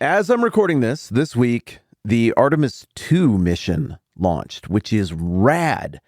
As I'm recording this week, the Artemis 2 mission launched, which is rad.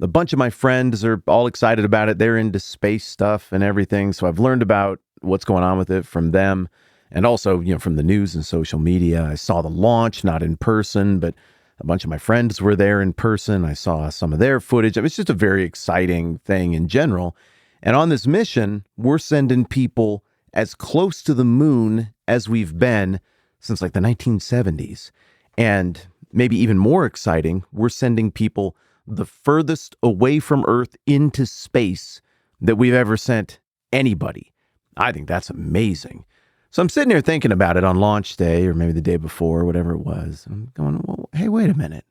A bunch of my friends are all excited about it. They're into space stuff and everything. So I've learned about what's going on with it from them and also, from the news and social media. I saw the launch, not in person, but a bunch of my friends were there in person. I saw some of their footage. It's just a very exciting thing in general. And on this mission, we're sending people as close to the moon as we've been since like the 1970s. And maybe even more exciting, we're sending people the furthest away from Earth into space that we've ever sent anybody. I think that's amazing. So I'm sitting here thinking about it on launch day or maybe the day before, whatever it was. I'm going, well, hey, wait a minute.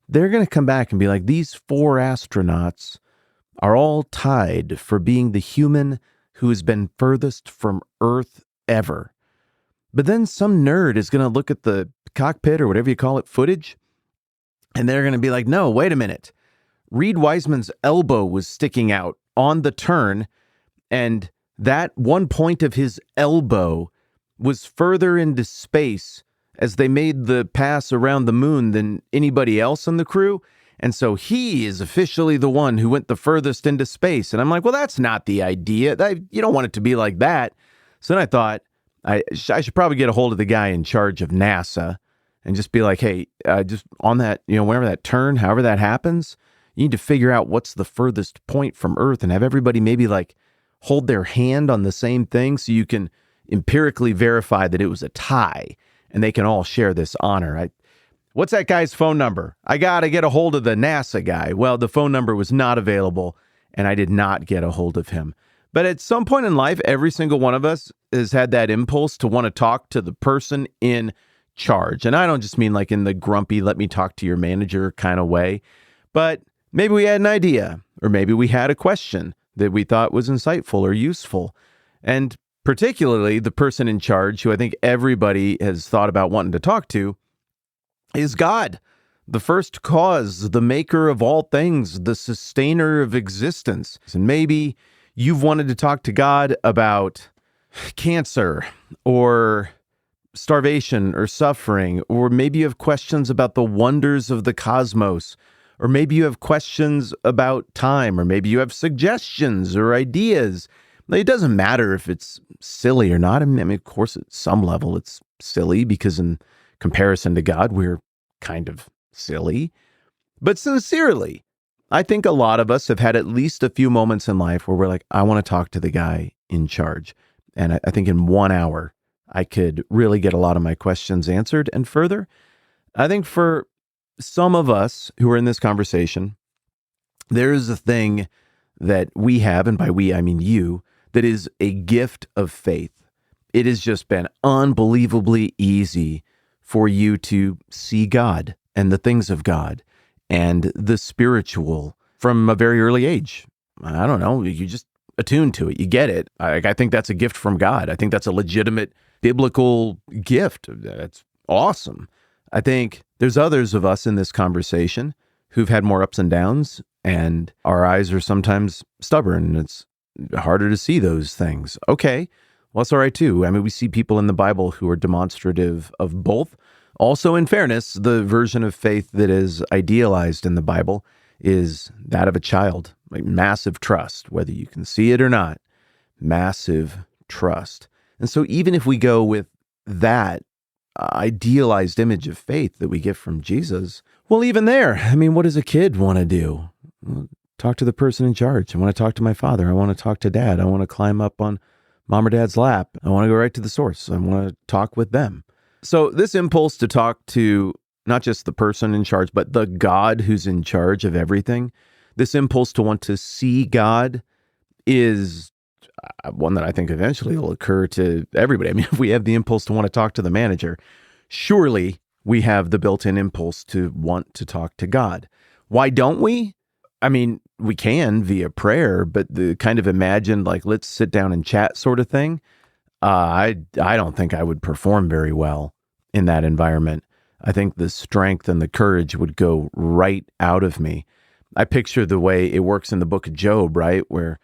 They're going to come back and be like, these 4 astronauts are all tied for being the human who has been furthest from Earth ever. But then some nerd is going to look at the cockpit or whatever you call it footage, and they're going to be like, no, wait a minute. Reed Wiseman's elbow was sticking out on the turn, and that one point of his elbow was further into space as they made the pass around the moon than anybody else on the crew. And so he is officially the one who went the furthest into space. And I'm like, well, that's not the idea. You don't want it to be like that. So then I thought I should probably get a hold of the guy in charge of NASA and just be like, hey, just on that, whenever that turn, however that happens, you need to figure out what's the furthest point from Earth and have everybody maybe like hold their hand on the same thing so you can empirically verify that it was a tie and they can all share this honor. What's that guy's phone number? I got to get a hold of the NASA guy. Well, the phone number was not available and I did not get a hold of him. But at some point in life, every single one of us has had that impulse to want to talk to the person in charge. And I don't just mean like in the grumpy, let me talk to your manager kind of way, but maybe we had an idea or maybe we had a question that we thought was insightful or useful. And particularly the person in charge, who I think everybody has thought about wanting to talk to, is God, the first cause, the maker of all things, the sustainer of existence. And maybe you've wanted to talk to God about cancer or starvation or suffering, or maybe you have questions about the wonders of the cosmos, or maybe you have questions about time, or maybe you have suggestions or ideas. It doesn't matter if it's silly or not. I mean, of course, at some level it's silly because in comparison to God, we're kind of silly. But sincerely, I think a lot of us have had at least a few moments in life where we're like, I want to talk to the guy in charge. And I think in 1 hour, I could really get a lot of my questions answered. And further, I think for some of us who are in this conversation, there is a thing that we have, and by we, I mean you, that is a gift of faith. It has just been unbelievably easy for you to see God and the things of God and the spiritual from a very early age. I don't know, you just attune to it. You get it. I think that's a gift from God. I think that's a legitimate biblical gift. That's awesome. I think there's others of us in this conversation who've had more ups and downs, and our eyes are sometimes stubborn. It's harder to see those things. Okay, well, that's all right too. I mean, we see people in the Bible who are demonstrative of both. Also, in fairness, the version of faith that is idealized in the Bible is that of a child, like massive trust, whether you can see it or not, massive trust. And so even if we go with that idealized image of faith that we get from Jesus, well, even there, I mean, what does a kid want to do? Well, talk to the person in charge. I want to talk to my father. I want to talk to dad. I want to climb up on mom or dad's lap. I want to go right to the source. I want to talk with them. So this impulse to talk to not just the person in charge, but the God who's in charge of everything, this impulse to want to see God is one that I think eventually will occur to everybody. I mean, if we have the impulse to want to talk to the manager, surely we have the built-in impulse to want to talk to God. Why don't we? I mean, we can via prayer, but the kind of imagined, like, let's sit down and chat sort of thing, I don't think I would perform very well in that environment. I think the strength and the courage would go right out of me. I picture the way it works in the book of Job, right? Where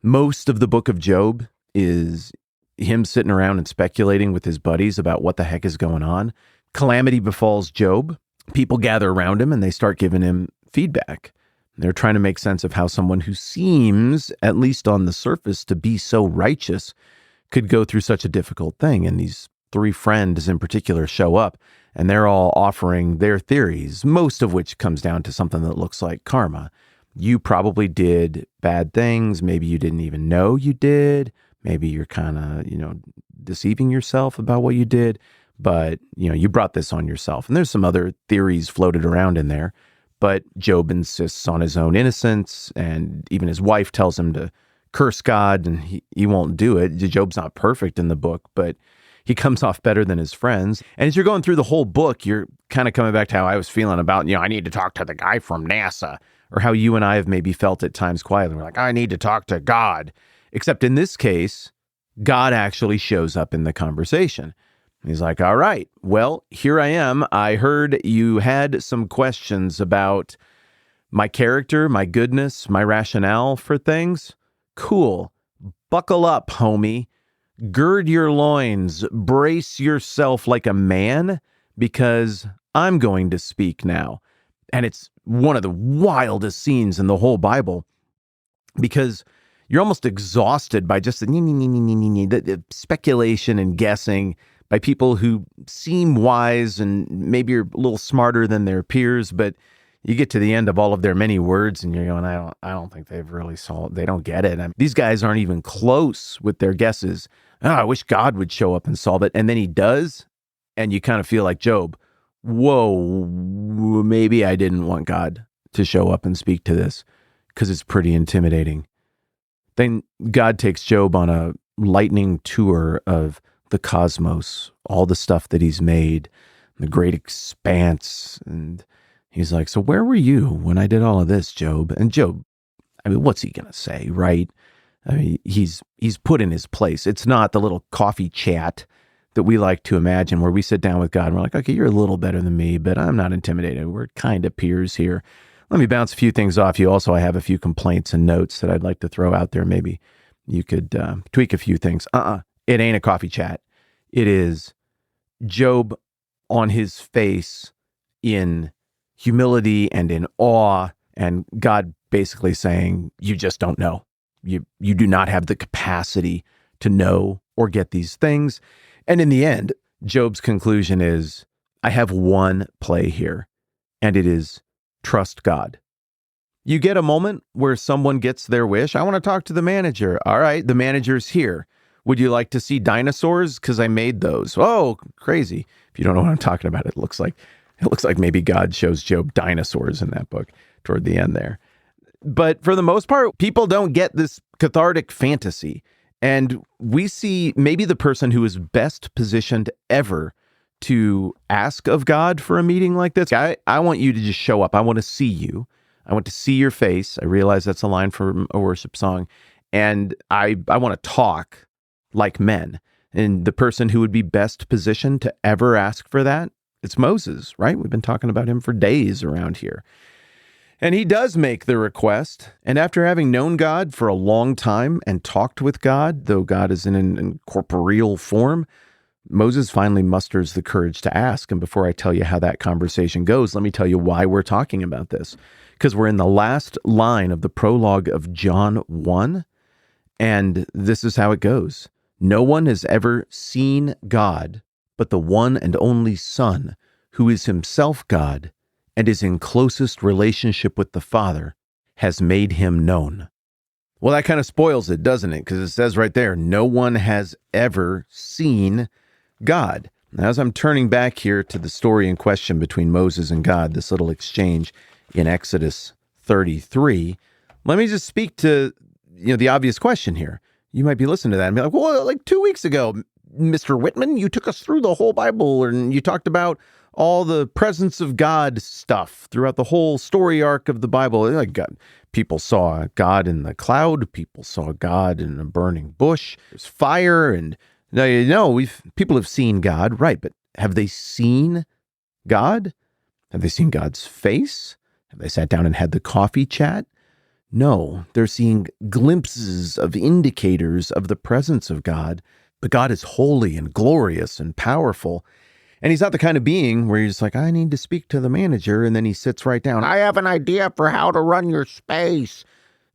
most of the book of Job is him sitting around and speculating with his buddies about what the heck is going on. Calamity befalls Job. People gather around him and they start giving him feedback. They're trying to make sense of how someone who seems, at least on the surface, to be so righteous could go through such a difficult thing. And these three friends in particular show up, and they're all offering their theories, most of which comes down to something that looks like karma. You probably did bad things. Maybe you didn't even know you did. Maybe you're kind of, deceiving yourself about what you did, but, you brought this on yourself. And there's some other theories floated around in there. But Job insists on his own innocence, and even his wife tells him to curse God, and he won't do it. Job's not perfect in the book, but he comes off better than his friends. And as you're going through the whole book, you're kind of coming back to how I was feeling about, I need to talk to the guy from NASA, or how you and I have maybe felt at times quietly. We're like, I need to talk to God. Except in this case, God actually shows up in the conversation. He's like, all right, well, here I am. I heard you had some questions about my character, my goodness, my rationale for things. Cool. Buckle up, homie. Gird your loins. Brace yourself like a man, because I'm going to speak now. And it's one of the wildest scenes in the whole Bible, because you're almost exhausted by just the speculation and guessing by people who seem wise and maybe are a little smarter than their peers, but you get to the end of all of their many words and you're going, I don't think they've really solved. They don't get it. These guys aren't even close with their guesses. Oh, I wish God would show up and solve it. And then he does. And you kind of feel like Job, whoa, maybe I didn't want God to show up and speak to this, because it's pretty intimidating. Then God takes Job on a lightning tour of the cosmos, all the stuff that he's made, the great expanse. And he's like, so where were you when I did all of this, Job? And Job, what's he going to say, right? He's put in his place. It's not the little coffee chat that we like to imagine where we sit down with God and we're like, okay, you're a little better than me, but I'm not intimidated. We're kind of peers here. Let me bounce a few things off you. Also, I have a few complaints and notes that I'd like to throw out there. Maybe you could tweak a few things. It ain't a coffee chat. It is Job on his face in humility and in awe, and God basically saying, you just don't know. You do not have the capacity to know or get these things. And in the end, Job's conclusion is, I have one play here, and it is trust God. You get a moment where someone gets their wish. I want to talk to the manager. All right, the manager's here. Would you like to see dinosaurs? Because I made those. Oh, crazy. If you don't know what I'm talking about, it looks like maybe God shows Job dinosaurs in that book toward the end there. But for the most part, people don't get this cathartic fantasy. And we see maybe the person who is best positioned ever to ask of God for a meeting like this. I want you to just show up. I want to see you. I want to see your face. I realize that's a line from a worship song. And I want to talk like men. And the person who would be best positioned to ever ask for that, it's Moses, right? We've been talking about him for days around here. And he does make the request. And after having known God for a long time and talked with God, though God is in corporeal form, Moses finally musters the courage to ask. And before I tell you how that conversation goes, let me tell you why we're talking about this. Because we're in the last line of the prologue of John 1. And this is how it goes. No one has ever seen God but the one and only Son, who is himself God and is in closest relationship with the Father, has made him known. Well, that kind of spoils it, doesn't it? Because it says right there, no one has ever seen God. Now, as I'm turning back here to the story in question between Moses and God, this little exchange in Exodus 33, let me just speak to the obvious question here. You might be listening to that and be like, well, like 2 weeks ago, Mr. Whitman, you took us through the whole Bible and you talked about all the presence of God stuff throughout the whole story arc of the Bible. Like God, people saw God in the cloud. People saw God in a burning bush. There's fire. And people have seen God, right? But have they seen God? Have they seen God's face? Have they sat down and had the coffee chat? No, they're seeing glimpses of indicators of the presence of God But God is holy and glorious and powerful. And he's not the kind of being where you're just like, I need to speak to the manager. And then he sits right down. I have an idea for how to run your space.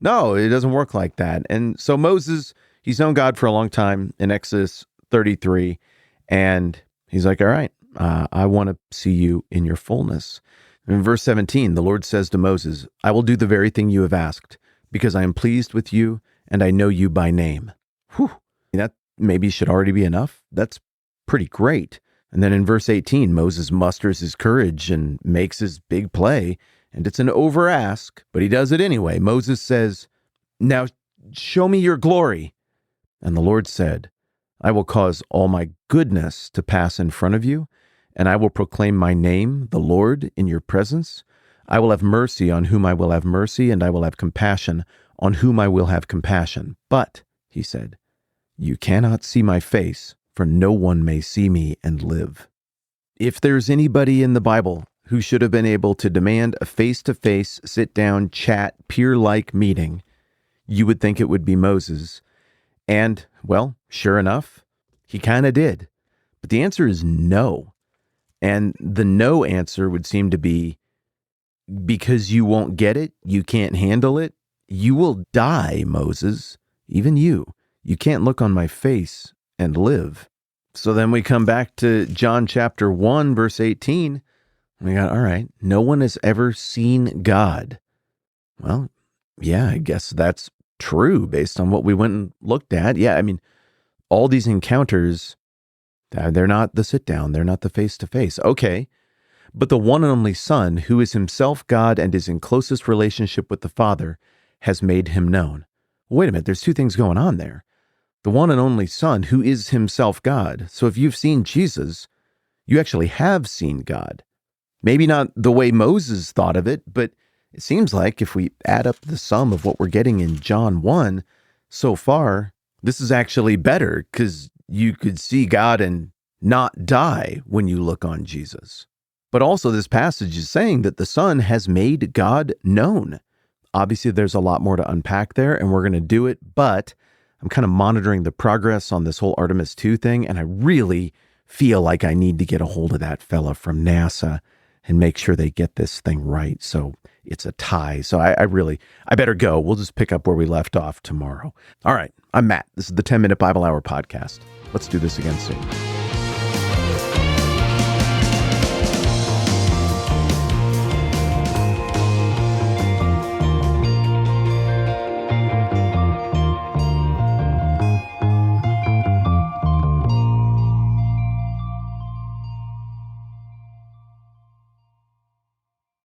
No, it doesn't work like that. And so Moses, he's known God for a long time in Exodus 33. And he's like, all right, I want to see you in your fullness. In verse 17, the Lord says to Moses, I will do the very thing you have asked, because I am pleased with you and I know you by name. Whew. That maybe should already be enough. That's pretty great. And then in verse 18, Moses musters his courage and makes his big play. And it's an over ask, but he does it anyway. Moses says, now show me your glory. And the Lord said, I will cause all my goodness to pass in front of you, and I will proclaim my name, the Lord, in your presence. I will have mercy on whom I will have mercy, and I will have compassion on whom I will have compassion. But, he said, you cannot see my face, for no one may see me and live. If there's anybody in the Bible who should have been able to demand a face-to-face, sit-down, chat, peer-like meeting, you would think it would be Moses. And, well, sure enough, he kind of did. But the answer is no. And the no answer would seem to be, because you won't get it, you can't handle it, you will die, Moses. Even you. You can't look on my face and live. So then we come back to John chapter 1, verse 18. We got, all right, no one has ever seen God. Well, yeah, I guess that's true based on what we went and looked at. Yeah, I mean, all these encounters, they're not the sit down, they're not the face to face. Okay, but the one and only Son, who is himself God and is in closest relationship with the Father, has made him known. Wait a minute, there's two things going on there. The one and only Son, who is himself God. So if you've seen Jesus, you actually have seen God. Maybe not the way Moses thought of it, but it seems like if we add up the sum of what we're getting in John 1 so far, this is actually better because you could see God and not die when you look on Jesus. But also this passage is saying that the Son has made God known. Obviously, there's a lot more to unpack there, and we're going to do it, but I'm kind of monitoring the progress on this whole Artemis 2 thing, and I really feel like I need to get a hold of that fella from NASA and make sure they get this thing right. So it's a tie. So I better go. We'll just pick up where we left off tomorrow. All right. I'm Matt. This is the 10-Minute Bible Hour podcast. Let's do this again soon.